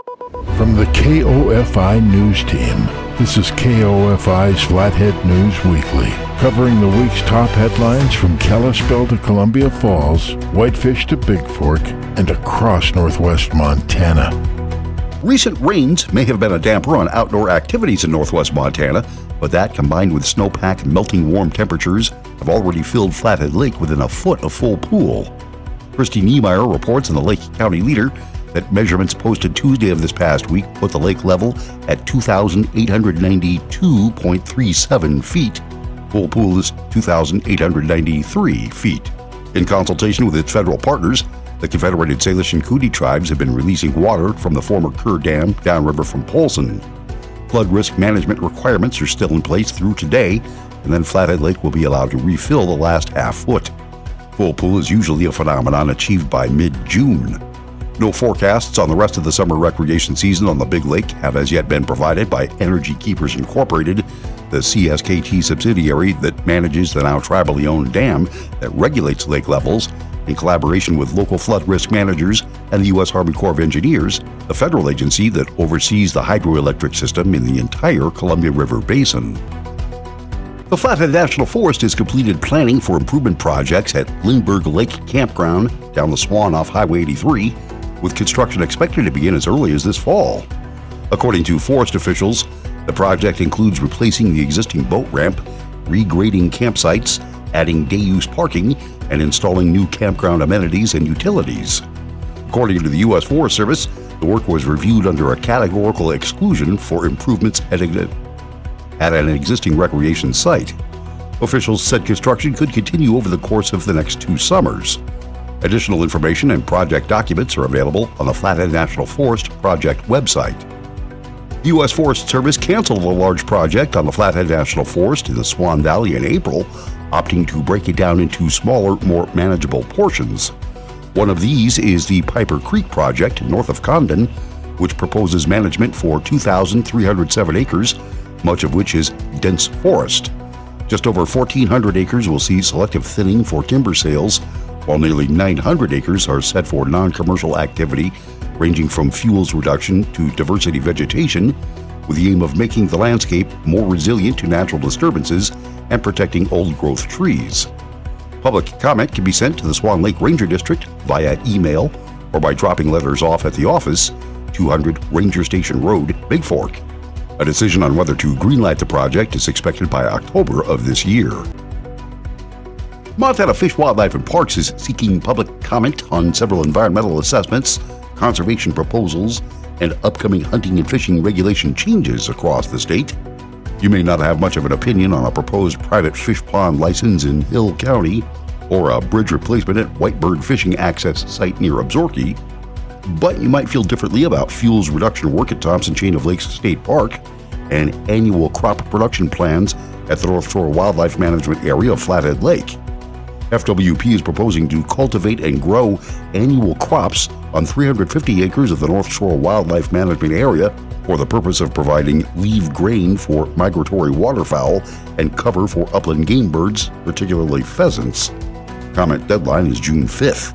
From the KOFI News Team, this is KOFI's Flathead News Weekly, covering the week's top headlines from Kalispell to Columbia Falls, Whitefish to Big Fork, and across northwest Montana. Recent rains may have been a damper on outdoor activities in northwest Montana, but that, combined with snowpack and melting warm temperatures, have already filled Flathead Lake within a foot of full pool. Christy Niemeyer reports in the Lake County Leader that measurements posted Tuesday of this past week put the lake level at 2,892.37 feet. Full pool is 2,893 feet. In consultation with its federal partners, the Confederated Salish and Cooney tribes have been releasing water from the former Kerr Dam downriver from Polson. Flood risk management requirements are still in place through today, and then Flathead Lake will be allowed to refill the last half foot. Full pool is usually a phenomenon achieved by mid-June. No forecasts on the rest of the summer recreation season on the Big Lake have as yet been provided by Energy Keepers Incorporated, the CSKT subsidiary that manages the now tribally owned dam that regulates lake levels, in collaboration with local flood risk managers and the U.S. Army Corps of Engineers, the federal agency that oversees the hydroelectric system in the entire Columbia River Basin. The Flathead National Forest has completed planning for improvement projects at Lindbergh Lake Campground down the Swan off Highway 83, with construction expected to begin as early as this fall. According to forest officials, the project includes replacing the existing boat ramp, regrading campsites, adding day-use parking, and installing new campground amenities and utilities. According to the U.S. Forest Service, the work was reviewed under a categorical exclusion for improvements at an existing recreation site. Officials said construction could continue over the course of the next 2 summers. Additional information and project documents are available on the Flathead National Forest project website. The U.S. Forest Service canceled a large project on the Flathead National Forest in the Swan Valley in April, opting to break it down into smaller, more manageable portions. One of these is the Piper Creek project north of Condon, which proposes management for 2,307 acres, much of which is dense forest. Just over 1,400 acres will see selective thinning for timber sales, while nearly 900 acres are set for non-commercial activity ranging from fuels reduction to diversity vegetation, with the aim of making the landscape more resilient to natural disturbances and protecting old-growth trees. Public comment can be sent to the Swan Lake Ranger District via email or by dropping letters off at the office, 200 Ranger Station Road, Big Fork. A decision on whether to greenlight the project is expected by October of this year. Montana Fish, Wildlife, and Parks is seeking public comment on several environmental assessments, conservation proposals, and upcoming hunting and fishing regulation changes across the state. You may not have much of an opinion on a proposed private fish pond license in Hill County or a bridge replacement at Whitebird Fishing Access site near Absaroka, but you might feel differently about fuels reduction work at Thompson Chain of Lakes State Park and annual crop production plans at the North Shore Wildlife Management Area of Flathead Lake. FWP is proposing to cultivate and grow annual crops on 350 acres of the North Shore Wildlife Management Area for the purpose of providing leave grain for migratory waterfowl and cover for upland game birds, particularly pheasants. Comment deadline is June 5th.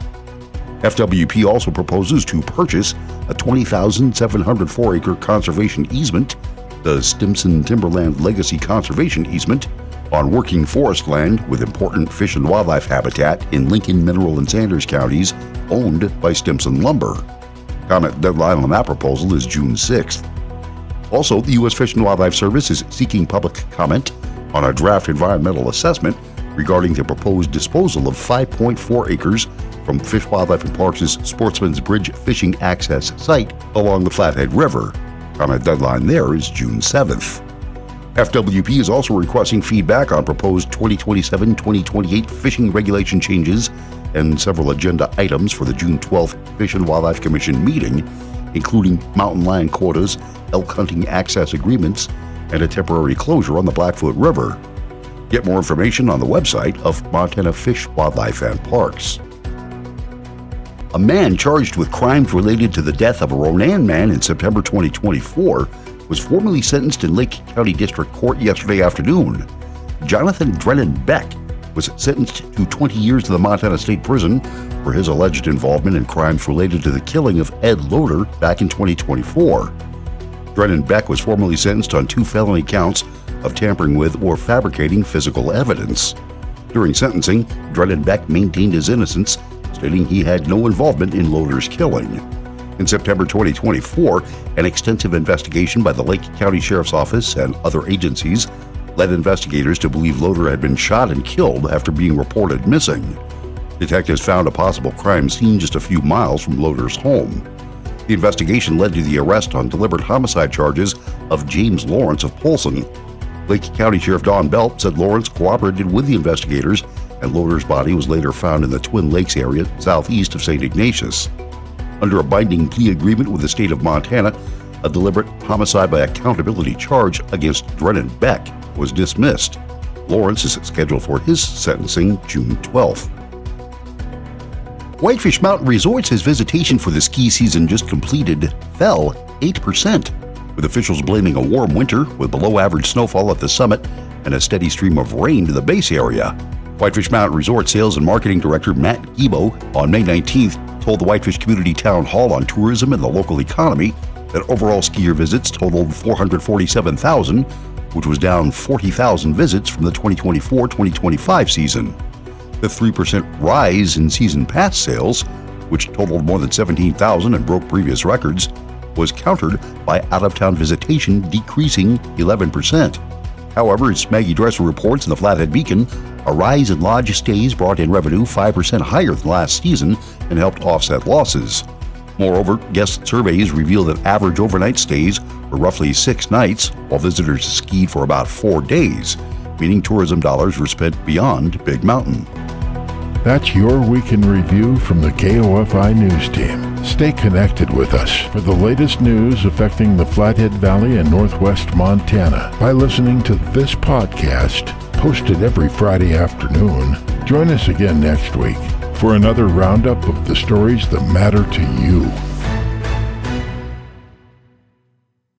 FWP also proposes to purchase a 20,704-acre conservation easement, the Stimson Timberland Legacy Conservation Easement, on working forest land with important fish and wildlife habitat in Lincoln, Mineral, and Sanders counties, owned by Stimson Lumber. Comment deadline on that proposal is June 6th. Also, the U.S. Fish and Wildlife Service is seeking public comment on a draft environmental assessment regarding the proposed disposal of 5.4 acres from Fish, Wildlife, and Parks' Sportsman's Bridge Fishing Access site along the Flathead River. Comment deadline there is June 7th. FWP is also requesting feedback on proposed 2027-2028 fishing regulation changes and several agenda items for the June 12th Fish and Wildlife Commission meeting, including mountain lion quotas, elk hunting access agreements, and a temporary closure on the Blackfoot River. Get more information on the website of Montana Fish, Wildlife, and Parks. A man charged with crimes related to the death of a Ronan man in September 2024 was formally sentenced in Lake County District Court yesterday afternoon. Jonathan Drennan Beck was sentenced to 20 years to the Montana State Prison for his alleged involvement in crimes related to the killing of Ed Loader back in 2024. Drennan Beck was formally sentenced on 2 felony counts of tampering with or fabricating physical evidence. During sentencing, Drennan Beck maintained his innocence, stating he had no involvement in Loader's killing. In September 2024, an extensive investigation by the Lake County Sheriff's Office and other agencies led investigators to believe Loader had been shot and killed after being reported missing. Detectives found a possible crime scene just a few miles from Loader's home. The investigation led to the arrest on deliberate homicide charges of James Lawrence of Polson. Lake County Sheriff Don Belt said Lawrence cooperated with the investigators, and Loader's body was later found in the Twin Lakes area southeast of St. Ignatius. Under a binding plea agreement with the state of Montana, a deliberate homicide by accountability charge against Drennan Beck was dismissed. Lawrence is scheduled for his sentencing June 12th. Whitefish Mountain Resort says visitation for the ski season just completed fell 8%, with officials blaming a warm winter with below-average snowfall at the summit and a steady stream of rain to the base area. Whitefish Mountain Resort Sales and Marketing Director Matt Gibo on May 19th told the Whitefish Community Town Hall on tourism and the local economy that overall skier visits totaled 447,000, which was down 40,000 visits from the 2024-2025 season. The 3% rise in season pass sales, which totaled more than 17,000 and broke previous records, was countered by out-of-town visitation decreasing 11%. However, as Maggie Dresser reports in the Flathead Beacon, a rise in lodge stays brought in revenue 5% higher than last season and helped offset losses. Moreover, guest surveys reveal that average overnight stays were roughly 6 nights, while visitors skied for about 4 days, meaning tourism dollars were spent beyond Big Mountain. That's your Week in Review from the KOFI News Team. Stay connected with us for the latest news affecting the Flathead Valley and Northwest Montana by listening to this podcast, posted every Friday afternoon. Join us again next week for another roundup of the stories that matter to you.